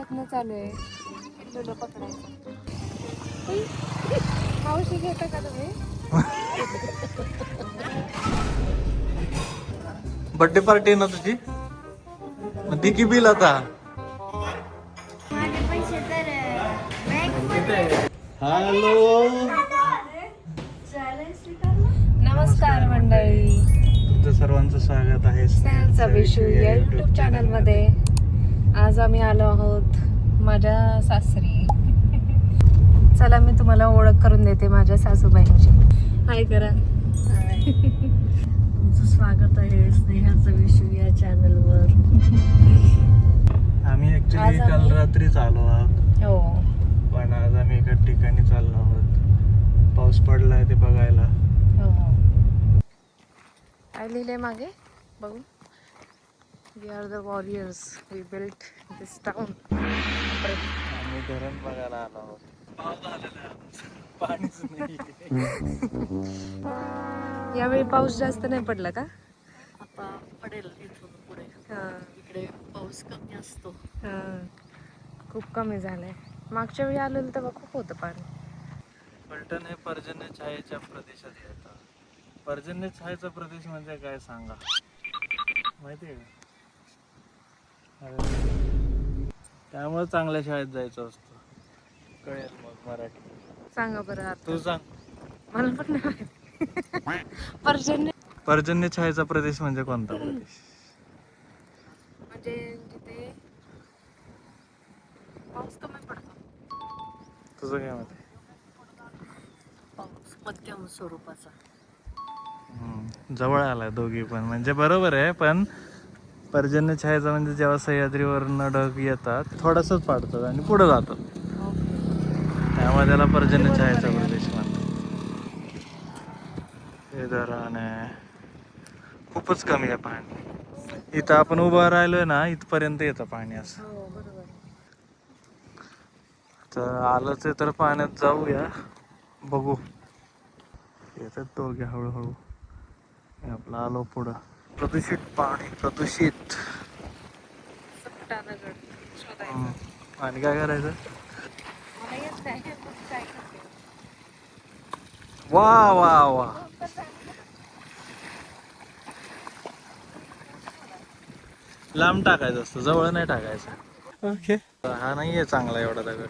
प्रयत्न चालू आहे पिल्लूला पकडायचा. मावशी घेता का तुम्ही? बर्थडे पार्टी ना तुझी? मग ती की बिल आता? माझे पैसे तर बँकमध्ये. हॅलो, नमस्कार मंडळी, तुमचं सर्वांचं स्वागत आहे स्नेहलचा विशू या युट्यूब चॅनल मध्ये. आज आम्ही आलो आहोत माझ्या सासरी. चला मी तुम्हाला ओळख करून देते माझ्या सासूबाईंची. हाय करा. तुमचं स्वागत आहे स्नेहाचं विशू या चॅनलवर. आम्ही आज ऍक्च्युली काल आम्ही- रात्रीच आलो आहोत, हो पण आज आम्ही एका ठिकाणी चाललो आहोत. पाऊस पडलाय ते बघायला. हो. काय लिहिलंय मागे बघू. We are the warriors, we built this town. आम्ही धरण बघायला आलो आहोत. पाणीच नाही. यावेळी पाऊस जास्त नाही पडला का? आता पडेल इथून पुढे. हा. इकडे पाऊस कमी असतो. हा. खूप कमी झालंय. मागच्या वेळी आलेलं तेव्हा खूप होतं पाणी. फलटण हे पर्जन्य छायेच्या प्रदेशात येतं. पर्जन्य छायेचा प्रदेश म्हणजे काय सांगा, माहितीये का? त्यामुळे चांगल्या शाळेत जायचं असतं. कळेल मग मराठी. सांगा बरं आता. तू सांग. मला पण नाही माहिती. पर्जन्य पर्जन्य छायेचा प्रदेश म्हणजे कोणता प्रदेश? म्हणजे जिथे पाऊस कमी पडतो. तुझं काय मत आहे? पाऊस मध्यम स्वरूपाचा. जवळ आलाय दोघी पण, म्हणजे बरोबर आहे. पण पर्जन्य छायेचा म्हणजे जेव्हा सह्याद्रीवरनं ढग येतात, थोडंसंच पाडतात आणि पुढे जातात, त्यामुळे त्याला पर्जन्य छायेचा प्रदेश म्हणतात. हे धरण आहे, खूपच कमी आहे पाणी. इथं आपण उभं राहिलोय ना, इथपर्यंत येतं पाणी असं. हो बरोबर. तर आलंच आहे तर पाण्यात जाऊया, बघू. येतात दोघे हळूहळू. आपलं आलो पुढं. प्रदूषित पाणी, प्रदूषित. सत्तानगड शोधायचं. आणि काय करायचं? मला येत नाही, पण काय करते. वा वा वा, लांब टाकायचं असतं, जवळ नाही टाकायचं. ओके. हा नाहीये चांगला एवढा दगड.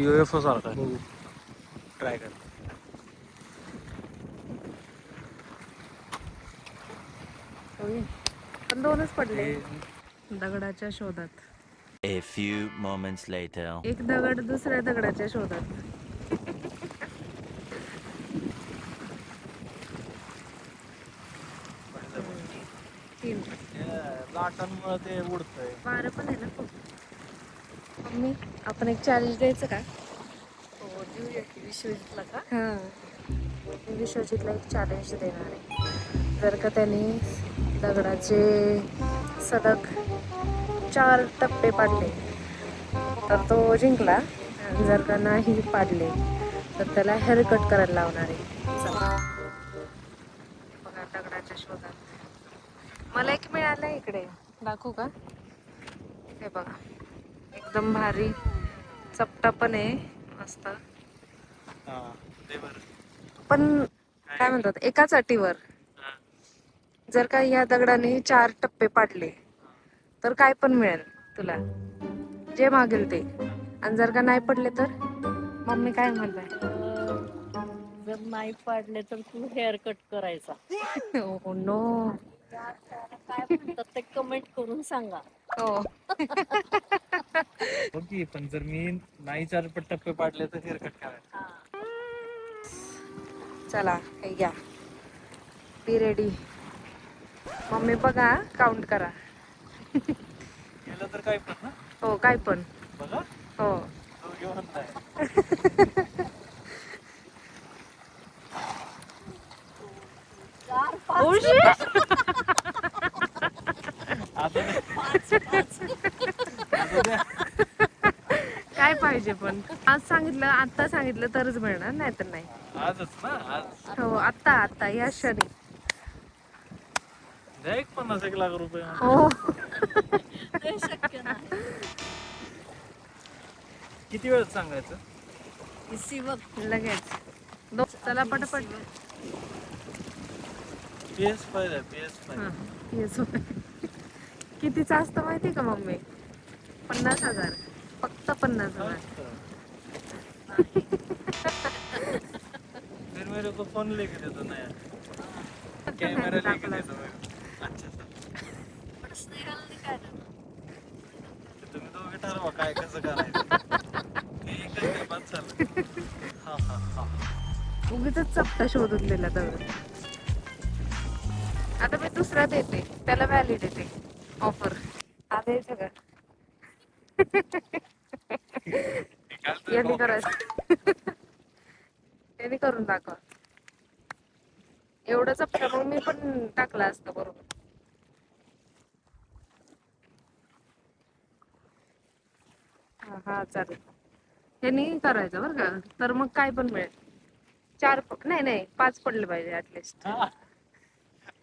UFO सारखा. बघू, ट्राय कर. पण दोनच पडले दगडाच्या शोधात. A few moments later. एक दगड दुसऱ्या दगडाच्या शोधात. तीन. लाटांमुळे ते उडतंय. वारं पण आहे ना खूप. मम्मी, आपण एक चॅलेंज द्यायचं का? हो, देऊया की विश्वजितला का? हा, मी विश्वजितला एक चॅलेंज देणार आहे. जर का त्यांनी दगडाचे सलग 4 टप्पे पाडले तर तो जिंकला. आणि जर का नाही पाडले तर त्याला हेअर कट करायला लावणार आहे. चला बघा, दगडाच्या शोधात. मला एक मिळालं इकडे, दाखवू का? हे बघा, एकदम भारी चपटा पण आहे, मस्त. पण काय म्हणतात, एकाच अटीवर. जर का या दगडाने 4 टप्पे पाडले तर काय पण मिळेल तुला, जे मागेल ते. आणि जर का नाही पडले तर मम्मी काय म्हणताय? जर नाही पाडले तर तू हेअर कट करायचा. हो नो. काय म्हणतात ते कमेंट करून सांगा. हो. ओके, पण जर मी नाही 4 टप्पे पाडले तर हेअर कट करायचं. चला, हे घ्या, बी रेडी. मम्मी बघा, काउंट करा. गेलं तर काय पण ना. हो, काय पण. बघा, हो. तो घेऊन नाही. काय पाहिजे पण? आज सांगितलं, आता सांगितलं तरच मिळणार, नाही तर नाही. आजच ना, आज हो, आत्ता आत्ता या क्षणी. द्या एक 50-1 लाख रुपये. हो. ते शक्य नाही. किती वेळ सांगायचं? इसी वक्त लगेच चला पटपट. PS5 आहे PS5. हा, येस. कितीचं असतं माहिती का मम्मी? 50,000. फक्त 50,000. फिर मेरे को फोन लेके दे दो ना यार. कैमरा लेके दे दो मेरे को. अच्छा सर. तुम्ही दोघे ठरवा काय कसं करायचं. मी एकच काय बात चाललं. हा हा हा. उगीच चपटा शोधून दिला तर. आता मी दुसरा देते, त्याला व्हॅलिड येते ऑफर. आता हे सगळं यांनी करायचं. यांनी करून दाखवा. एवढं चपटा मग मी पण टाकला असतं बरोबर. हा हा चालेल. हे नाही करायचं बरं का, तर मग काय पण मिळेल. 4 नाही 5 पडले पाहिजे ऍटलिस्ट.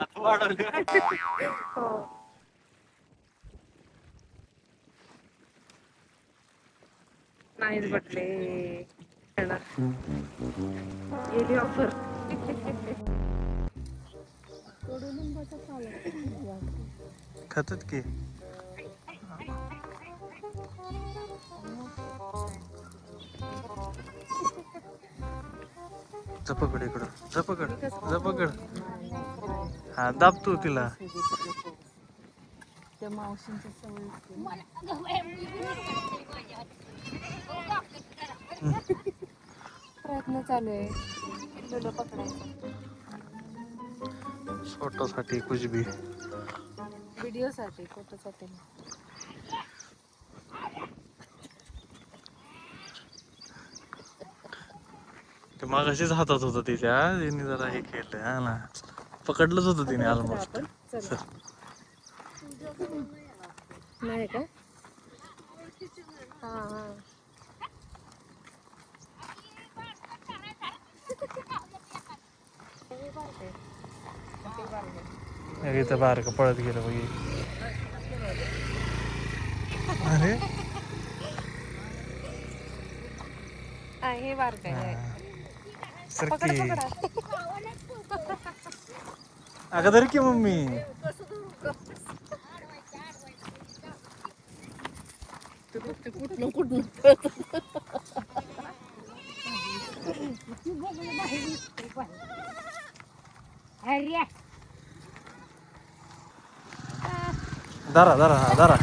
आता वाढवलं. हो. नाहीच पडले. गेली ऑफर. खातात की. जपकड इकडं जपकड. हा दाब तू तिला. त्या मावशींची सवय प्रयत्न चालू आहे पिल्लूला पकडायचा. फोटोसाठी कुछ भी. व्हिडिओ साठी, फोटोसाठी. ते मागाशीच हातात होतं तिच्या. तिने जरा हे केलं हा ना. पकडलंच होतं तिने ऑलमोस्ट. नाही का? हा हा. इथं बारकं पळत गेलं बघ. अरे हे बारक आहे. सरकी. अगं धर की मम्मी. कुठलं धरा धरा हा धरा.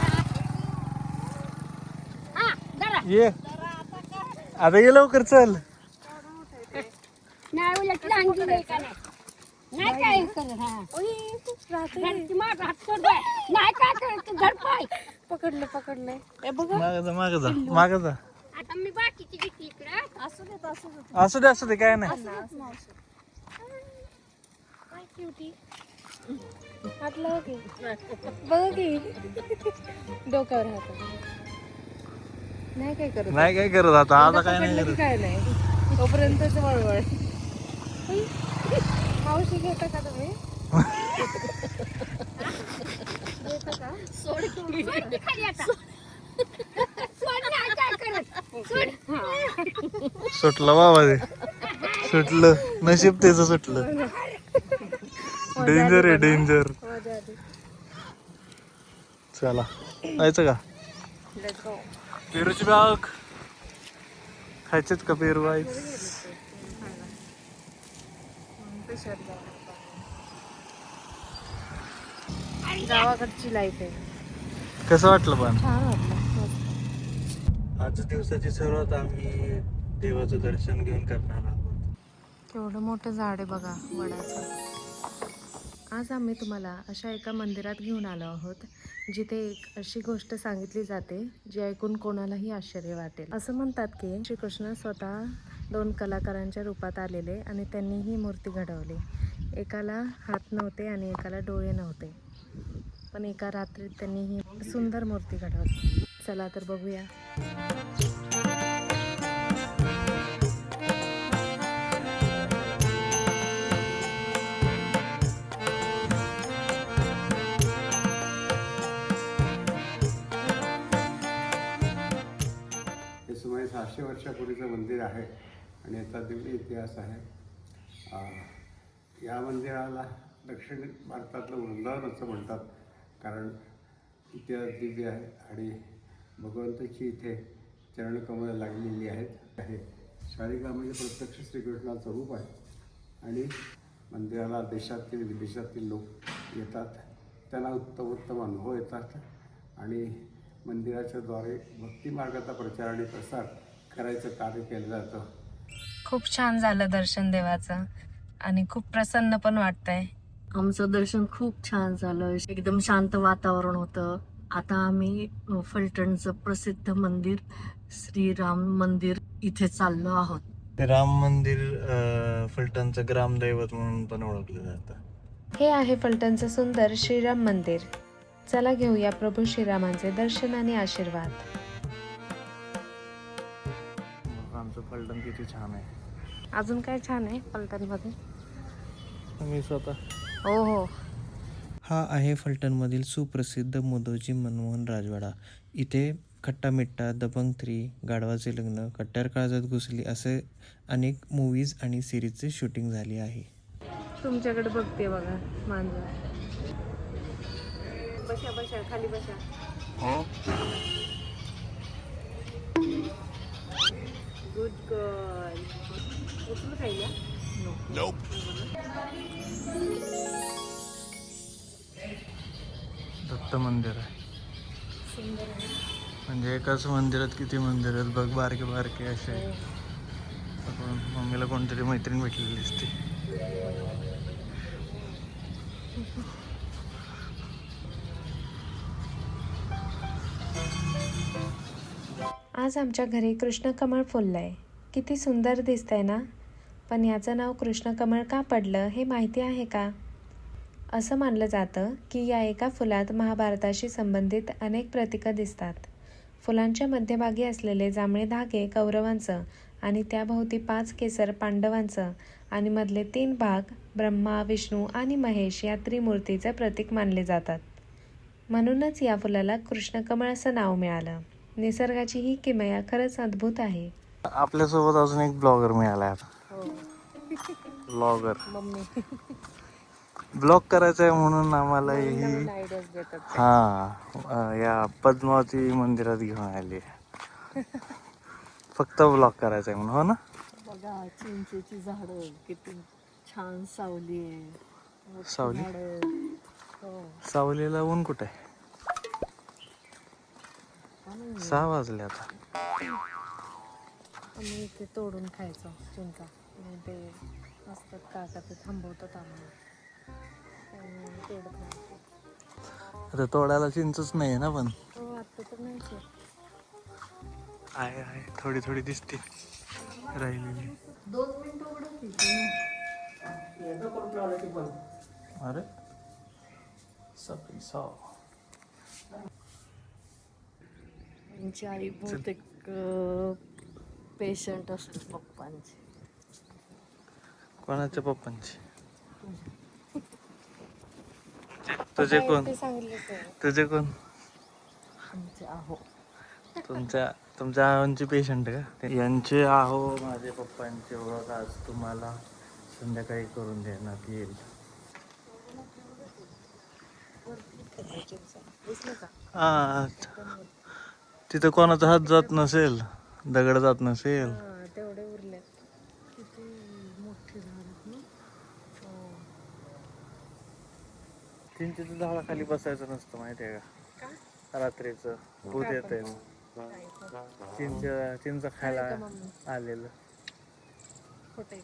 ये आता ये लवकर चल. नाही उलट लहान दिलंय का नाही काय करत. नाही काय करत घर पाय. पकडले. हे बघा. माग जा. आता मी बाकीची घेतली इकडं. असू दे काय नाही. क्युटी. हात लावा की. बघा की डोक्यावर हात. नाही काय करत आता काय नाही पकडलं की करत. काय नाही तोपर्यंतच वळवळ. मावशी घेता का तुम्ही? घेता का? सोड की खाली आता. सोड नाही काय करत. सोड. सुटलं बाबा ते. सुटलं नशीब त्याचं सुटलं. डेंजर आहे डेंजर. मजा आली. चला जायचं का? Let's go. पेरूची बाग खायचेत का पेरू? गावाकडची लाईफ आहे. कसं वाटलं पण? छान वाटलं. आज दिवसाची सुरुवात आम्ही देवाचं दर्शन घेऊन करणार आहोत. केवढं मोठं झाड आहे बघा वडाचं. आज आम्ही तुम्हाला अशा एका मंदिरात घेऊन आलो आहोत जिथे एक अशी गोष्ट सांगितली जाते जी ऐकून कोणालाही आश्चर्य वाटेल. असं म्हणतात की श्रीकृष्ण स्वतः 2 कलाकारांच्या रूपात आलेले आणि त्यांनी ही मूर्ती घडवली. एकाला हात नव्हते आणि एकाला डोळे नव्हते, पण एका रात्रीत त्यांनी ही सुंदर मूर्ती घडवली. चला तर बघूया. हे सुमारे 600 वर्षापूर्वीचं मंदिर आहे आणि याचा दिव्य इतिहास आहे. या मंदिराला दक्षिण भारतातलं वृंदावन असं म्हणतात, कारण इतिहास दिव्य आहे आणि भगवंताची इथे चरणकमळं लागलेली आहे. शालिका म्हणजे प्रत्यक्ष श्रीकृष्णाचं रूप आहे आणि मंदिराला देशातील विदेशातील लोक येतात. त्यांना उत्तम अनुभव येतात आणि मंदिराच्या द्वारे भक्तिमार्गाचा प्रचार आणि प्रसार करायचं कार्य केलं जातं. खूप छान झालं दर्शन देवाचं आणि खूप प्रसन्न पण वाटतंय. आमचं दर्शन खूप छान झालं. एकदम शांत वातावरण होतं. आता आम्ही फलटणचं प्रसिद्ध मंदिर श्रीराम मंदिर इथे चाललो आहोत. ते राम मंदिर फलटणचं ग्रामदैवत म्हणून पण ओळखलं जातं. हे आहे फलटणचं सुंदर श्रीराम मंदिर. चला घेऊया प्रभू श्रीरामांचे दर्शन आणि आशीर्वाद. आमचं फलटण किती छान आहे. अजून काय छान आहे फलटणमध्ये? मी स्वतः. हो हो. हा आहे फलटणमधील सुप्रसिद्ध मोदोजी मनमोहन राजवाडा. इथे खट्टा मिट्टा, दबंग 3, गाढवाचे लग्न, कट्यार काळजात घुसली असे अनेक मूवीज आणि सिरीजचे शूटिंग झाले आहे. तुमच्याकडे बघते बघा मांजर. बशा बशा खाली बशा. Good girl. उचलू खायला? दत्त मंदिर आहे. म्हणजे एकाच मंदिरात किती मंदिर आहेत बघ, बारके बारके असे. मम्मीला कोणतरी मैत्रीण भेटलेली दिसते. आज आमच्या घरी कृष्णकमळ फुललंय. किती सुंदर दिसतंय ना. पण याचं नाव कृष्णकमळ का पडलं हे माहिती आहे का? असं मानलं जातं की या एका फुलात महाभारताशी संबंधित अनेक प्रतीकं दिसतात. फुलांच्या मध्यभागी असलेले जांभळे धागे कौरवांचं आणि त्याभोवती 5 केसर पांडवांचं आणि मधले 3 भाग ब्रह्मा, विष्णू आणि महेश या त्रिमूर्तीचं प्रतीक मानले जातात. म्हणूनच या फुलाला कृष्णकमळ असं नाव मिळालं. निसर्गाची ही किमया खरंच अद्भुत आहे. आपल्यासोबत अजून एक ब्लॉगर मिळाला आता. ब्लॉगर ब्लॉग करायचा आहे म्हणून आम्हाला या पद्मावती मंदिरात घेऊन आली. फक्त ब्लॉग करायचा आहे म्हणून. हो ना. बघा चिंचेची झाडं किती छान सावली आहे. सावली? हो. सावलीला ऊन कुठे आहे? 6 वाजले आता. आम्ही इथे तोडून खायचो चिंचा. ते असतात काका ते थांबवतात आम्हाला. आता तोडायला चिंचच नाही ना. पण हो आता तर नाहीच आहे थोडी थोडी दिसते राहिलेली. 2 मिनिटं उघडत. अरे सगळी साव. आमची आई बहुतेक पेशंट असेल पप्पांची. कोणाच्या पप्पांची? तुझे कोण? तुझे कोण? आमचे आहो. तुमच्या आहोंची पेशंट का? यांचे आहो माझे पप्पांचे ओळख आज तुम्हाला संध्याकाळी करून देण्यात येईल. हा तिथं कोणाचा हात जात नसेल, दगड जात नसेल. तेवढे उरले. किती मोठे झाड ना. चिंचेच्या झाडाखाली बसायचं नसतं माहिती आहे का? रात्रीचं भूत येते. चिंच खायला आलेलं. खोटं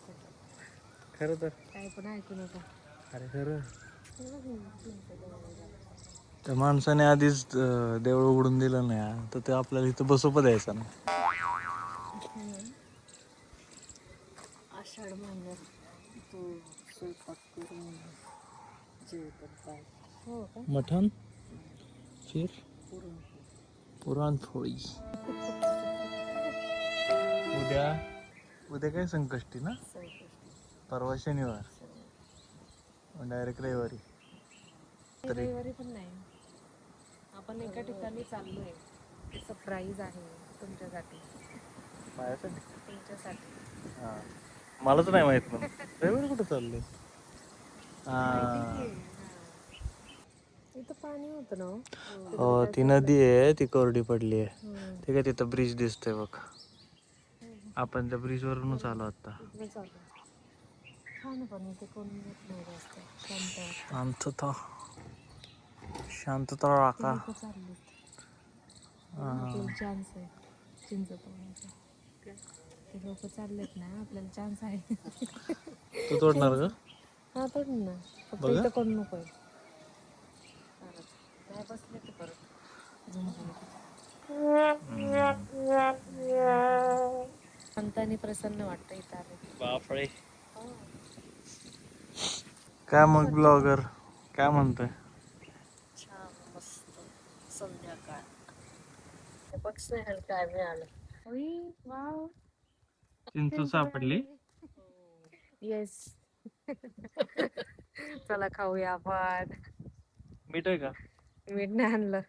खरं तर काय पण ऐकू नका. अरे खरं. त्या माणसाने आधीच देवळ उघडून दिलं नाही तर ते आपल्याला इथं बसू पण द्यायचं ना. आषाढ महिन्यात तो स्वयंपाक करून जेवतात काय. हो का? मटण फिर पुरणपोळी. उद्या काय संकष्टी ना. परवा शनिवार. डायरेक्ट रविवारी. रविवारी पण नाही. आपण एका ठिकाणी चाललोय. सरप्राईज आहे तुमच्यासाठी. माझ्यासाठी तुमच्यासाठी. हा मलाच नाही माहित मग रविवारी कुठं चाललंय. हा इथं पाणी होतं ना हो? हो ती नदी आहे ती कोरडी पडली आहे. हम्म. ठीक आहे तिथं ब्रिज दिसतोय बघ. आपण त्या ब्रिज वरूनच आलो आता. इकडे चालू छान आहे पण इथे कोण येत नाही जास्त शांत वाटतं. शांतता शांतता ते राखा. लोक चाललेत आपल्याला चान्स आहे चिंच तोडायचा. ते लोक चाललेत ना आपल्याला चान्स आहे. तू तोडणार का? हा तोड ना फक्त बघा. इथं कोण नकोय. नाही बसले ते परत शांत आणि प्रसन्न वाटतं इथं आले. बापरे. काय मग ब्लॉगर काय म्हणतोय? छान मस्त संध्याकाळ. बघ स्नेहल काय मिळालं. वाव चिंच सापडली. येस. चला खाऊया आपण. मीठ आहे का? मीठ नाही आणलं.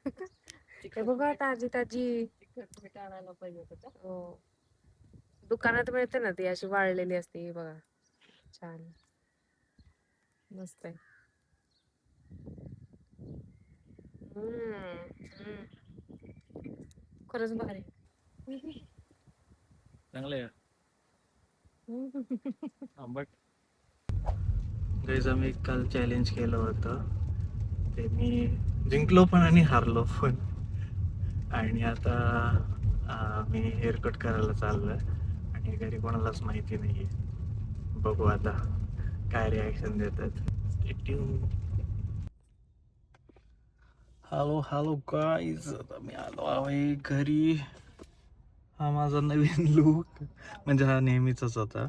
ते बघा ताजी ताजी. मीठ आणायला पाहिजे होतं का? हो दुकानात मिळते ना ती अशी वाळलेली असते ही बघा छान मस्त आहे. खरंच भारी. चांगलं आहे आंबट. गाईज आम्ही काल चॅलेंज केलं होतं ते मी जिंकलो पण आणि हारलो पण. आणि आता मी हेअरकट करायला चाललोय आणि घरी कोणालाच माहिती नाहीये. बघू आता काय रिॲक्शन देतात. हॅलो हॅलो गाईज आता मी आलो आहे घरी. हा माझा नवीन लुक म्हणजे हा नेहमीचाच होता.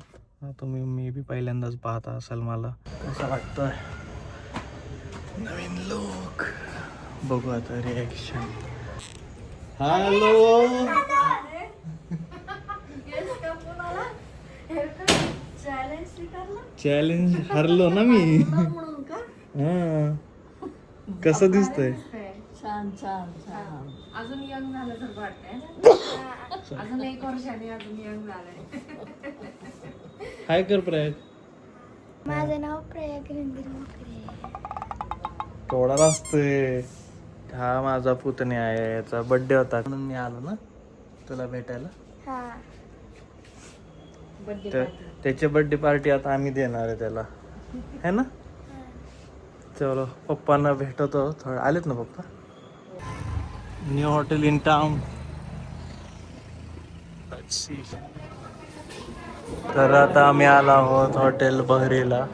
तुम्ही मे बी पहिल्यांदाच पाहता असाल मला. कसं वाटतंय नवीन लुक. बघू आता रिॲक्शन. हॅलो चॅलेंज हरलो ना मी. हा कसं दिसतंय? छान छान छान. अजून यंग झाल्यासारखं वाटतंय. अजून 1 वर्षाने अजून यंग झालंय. हाय कर प्रयाग. माझं नाव प्रयाग रंधीर मोकरे. केवढा असतोय. हा माझा पुतण्या आहे याचा बर्थडे होता म्हणून मी आलो ना तुला भेटायला. हा तर त्याची बर्थडे पार्टी आता आम्ही देणार आहे त्याला है ना. चलो पप्पांना भेटवतो थोडं. आलेत ना पप्पा. New hotel in town. तर आता आम्ही आलो आहोत हॉटेल बहरीला.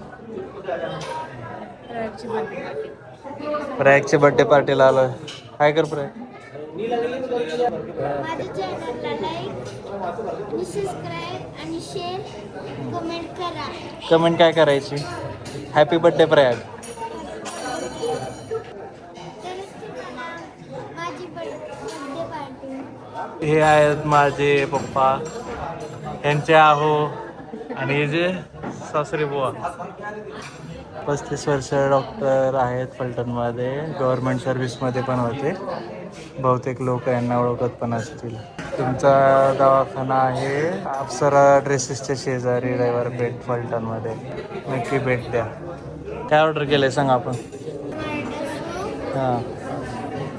प्रयागची बर्थडे पार्टीला आलोय. काय कर प्रयाग. माझ्या चॅनलला लाईक आणि सबस्क्राईब आणि शेअर कमेंट करा. कमेंट काय करायची. Happy birthday Prayag. तरच तुम्हाला माझी बर्थडे पार्टी. हे आहेत माझे पप्पा यांचे आहो आणि हे जे सासरे बुवा 35 वर्ष डॉक्टर आहेत फलटणमध्ये. गव्हर्नमेंट सर्व्हिसमध्ये पण होते. बहुतेक लोक यांना ओळखत पण असतील. तुमचा दवाखाना आहे अप्सरा ड्रेसेसच्या शेजारी रविवार पेठ फलटणमध्ये. नक्की भेट द्या. काय ऑर्डर केलंय सांग आपण. हां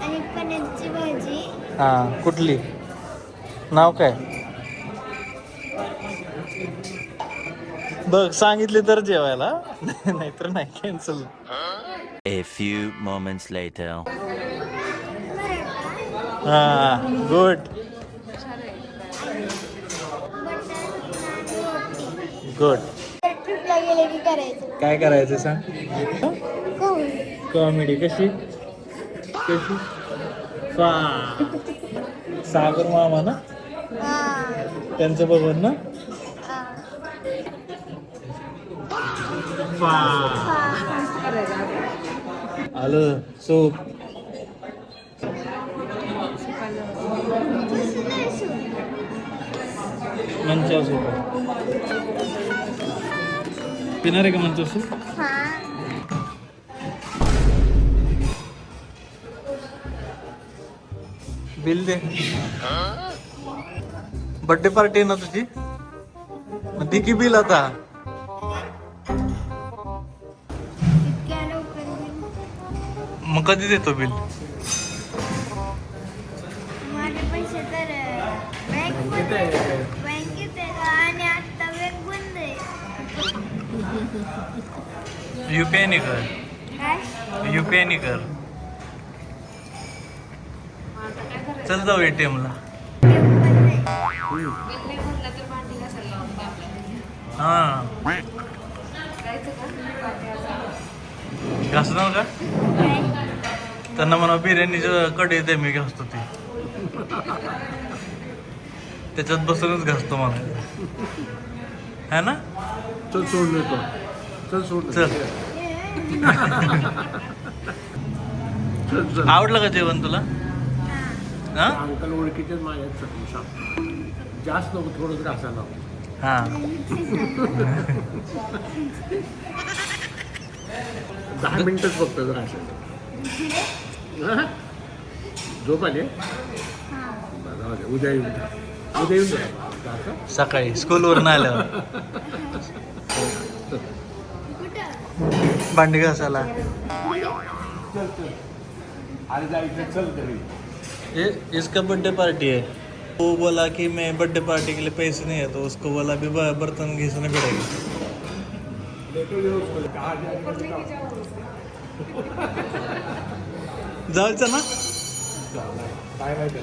आणि पनीरची भाजी. हां कुठली नाव काय बघ सांगितले तर जेवायला नाहीतर नाही cancel. A few moments later. हां गुड गुड. ट्रिपला गेले की करायचं. काय करायचं सांग. कॉमेडी कशी कशी फा सागर मामा ना त्यांचं बघून ना फा आलं सूप. मंचा सूप पिणार आहे का मंचा सूप. बिल दे. बर्थडे पार्टी आहे ना तुझी? मग ती की बिल आता? इतक्या लवकर बिल? मग कधी देतो बिल? माझे पैसे तर बँकेत आहेत आणि आता बँक बंद आहे. UPI ने कर. काय? UPI ने कर. चल जाऊ ATM ला. हा घासणार का? त्यांना म्हणा बिर्याणीच्या कढई दे, मी घासतो ती. त्याच्यात बसूनच घासतो मला, है ना? चल सोड देतो. चल सोड. चल. आवडलं का जेवण तुला? हा अंकल ओळखीचेच माझ्या जास्त नको, थोडंच घासायला. हा 10 मिनिटच फक्त घासायचं. झोप आली? उद्या येऊन जा. सकाळी स्कूलवरून आल्यावर भांडी घासायला. अरे जायचं, चल तरी. ये इसका बर्थडे पार्टी है. वो बोला कि मैं बर्थडे पार्टी के लिए पैसे नहीं है, तो उसको बोला अभी बर्तन घिसने पड़ेगा. जायचं ना? काय माहिती